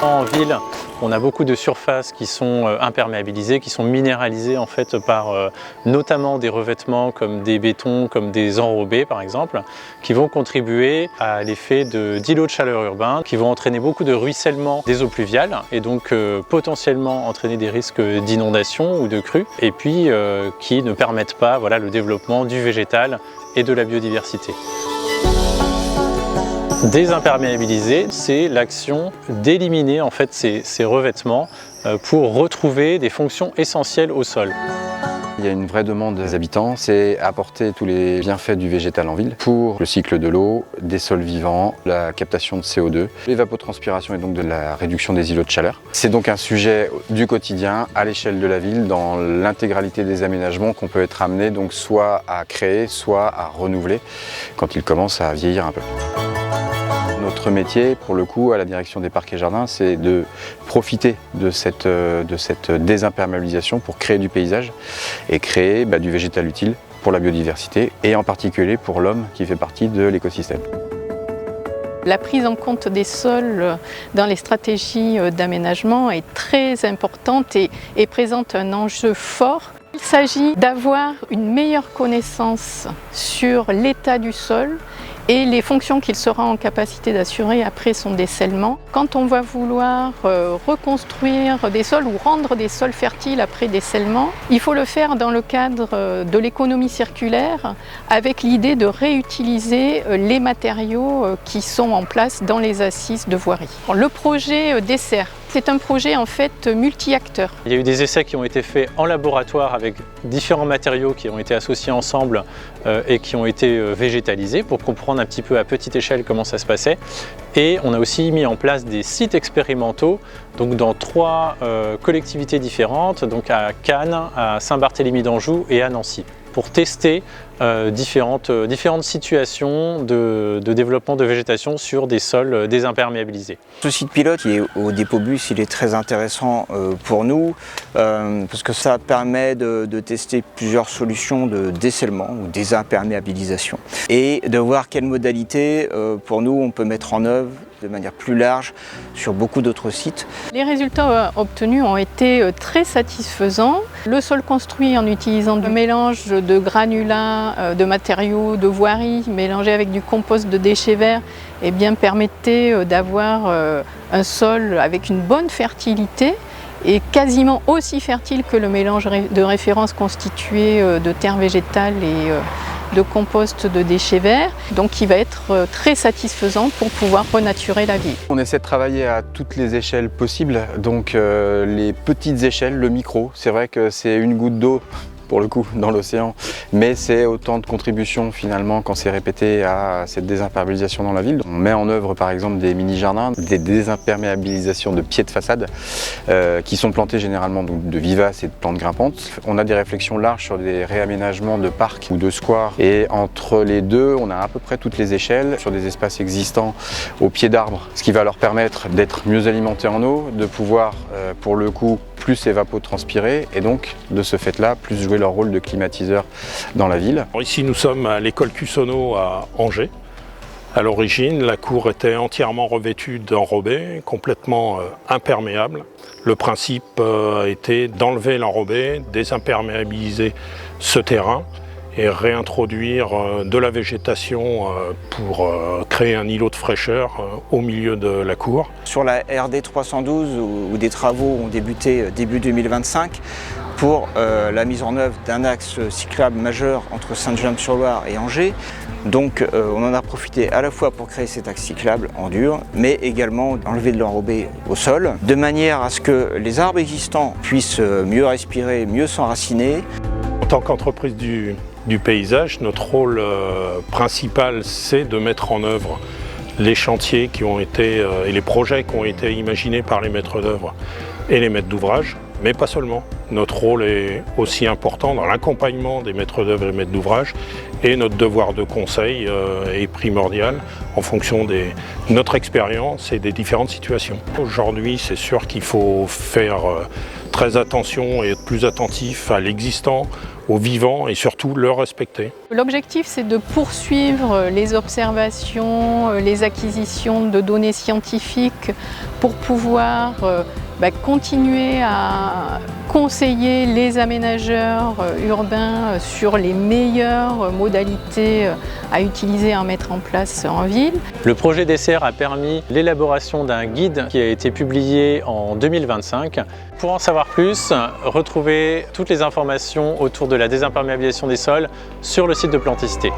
En ville, on a beaucoup de surfaces qui sont imperméabilisées, qui sont minéralisées en fait par notamment des revêtements comme des bétons, comme des enrobés par exemple, qui vont contribuer à l'effet d'îlots de chaleur urbains, qui vont entraîner beaucoup de ruissellement des eaux pluviales et donc potentiellement entraîner des risques d'inondation ou de crues, et puis qui ne permettent pas le développement du végétal et de la biodiversité. Désimperméabiliser, c'est l'action d'éliminer en fait ces revêtements pour retrouver des fonctions essentielles au sol. Il y a une vraie demande des habitants, c'est apporter tous les bienfaits du végétal en ville pour le cycle de l'eau, des sols vivants, la captation de CO2, l'évapotranspiration et donc de la réduction des îlots de chaleur. C'est donc un sujet du quotidien à l'échelle de la ville dans l'intégralité des aménagements qu'on peut être amené donc soit à créer, soit à renouveler quand ils commencent à vieillir un peu. Notre métier, pour le coup, à la direction des parcs et jardins, c'est de profiter de cette désimperméabilisation pour créer du paysage et créer du végétal utile pour la biodiversité et en particulier pour l'homme qui fait partie de l'écosystème. La prise en compte des sols dans les stratégies d'aménagement est très importante et présente un enjeu fort. Il s'agit d'avoir une meilleure connaissance sur l'état du sol et les fonctions qu'il sera en capacité d'assurer après son dessèlement. Quand on va vouloir reconstruire des sols ou rendre des sols fertiles après dessèlement, il faut le faire dans le cadre de l'économie circulaire avec l'idée de réutiliser les matériaux qui sont en place dans les assises de voirie. Le projet dessert. C'est un projet en fait multi-acteurs. Il y a eu des essais qui ont été faits en laboratoire avec différents matériaux qui ont été associés ensemble et qui ont été végétalisés pour comprendre un petit peu à petite échelle comment ça se passait. Et on a aussi mis en place des sites expérimentaux donc dans 3 collectivités différentes, donc à Cannes, à Saint-Barthélemy d'Anjou et à Nancy, pour tester différentes situations de développement de végétation sur des sols désimperméabilisés. Ce site pilote qui est au dépôt bus, il est très intéressant pour nous parce que ça permet de tester plusieurs solutions de dessèlement ou désimperméabilisation et de voir quelles modalités pour nous on peut mettre en œuvre de manière plus large sur beaucoup d'autres sites. Les résultats obtenus ont été très satisfaisants. Le sol construit en utilisant un mélange de granulats, de matériaux de voirie mélangés avec du compost de déchets verts permettait d'avoir un sol avec une bonne fertilité et quasiment aussi fertile que le mélange de référence constitué de terre végétale et de compost de déchets verts, donc qui va être très satisfaisant pour pouvoir renaturer la ville. On essaie de travailler à toutes les échelles possibles, donc les petites échelles, le micro, c'est vrai que c'est une goutte d'eau pour le coup dans l'océan, mais c'est autant de contributions finalement quand c'est répété à cette désimperméabilisation dans la ville. On met en œuvre par exemple des mini-jardins, des désimperméabilisations de pieds de façade qui sont plantés généralement donc, de vivaces et de plantes grimpantes. On a des réflexions larges sur des réaménagements de parcs ou de squares et entre les deux on a à peu près toutes les échelles sur des espaces existants au pied d'arbres, ce qui va leur permettre d'être mieux alimentés en eau, de pouvoir pour le coup plus évapotranspirer et donc de ce fait-là plus jouer leur rôle de climatiseur dans la ville. Ici nous sommes à l'école Cussonneau à Angers. À l'origine, la cour était entièrement revêtue d'enrobés, complètement imperméable. Le principe était d'enlever l'enrobé, désimperméabiliser ce terrain et réintroduire de la végétation pour créer un îlot de fraîcheur au milieu de la cour. Sur la RD 312 où des travaux ont débuté début 2025 pour la mise en œuvre d'un axe cyclable majeur entre Saint-James-sur-Loire et Angers. Donc on en a profité à la fois pour créer cet axe cyclable en dur, mais également enlever de l'enrobé au sol, de manière à ce que les arbres existants puissent mieux respirer, mieux s'enraciner. En tant qu'entreprise du paysage, notre rôle principal, c'est de mettre en œuvre les chantiers qui ont été et les projets qui ont été imaginés par les maîtres d'œuvre et les maîtres d'ouvrage, mais pas seulement. Notre rôle est aussi important dans l'accompagnement des maîtres d'œuvre et maîtres d'ouvrage et notre devoir de conseil est primordial en fonction de notre expérience et des différentes situations. Aujourd'hui, c'est sûr qu'il faut faire très attention et être plus attentif à l'existant, aux vivants et surtout le respecter. L'objectif, c'est de poursuivre les observations, les acquisitions de données scientifiques pour pouvoir continuer à conseiller les aménageurs urbains sur les meilleures modalités à utiliser et à mettre en place en ville. Le projet DCR a permis l'élaboration d'un guide qui a été publié en 2025. Pour en savoir plus, retrouvez toutes les informations autour de la désimperméabilisation des sols sur le site de Planticité.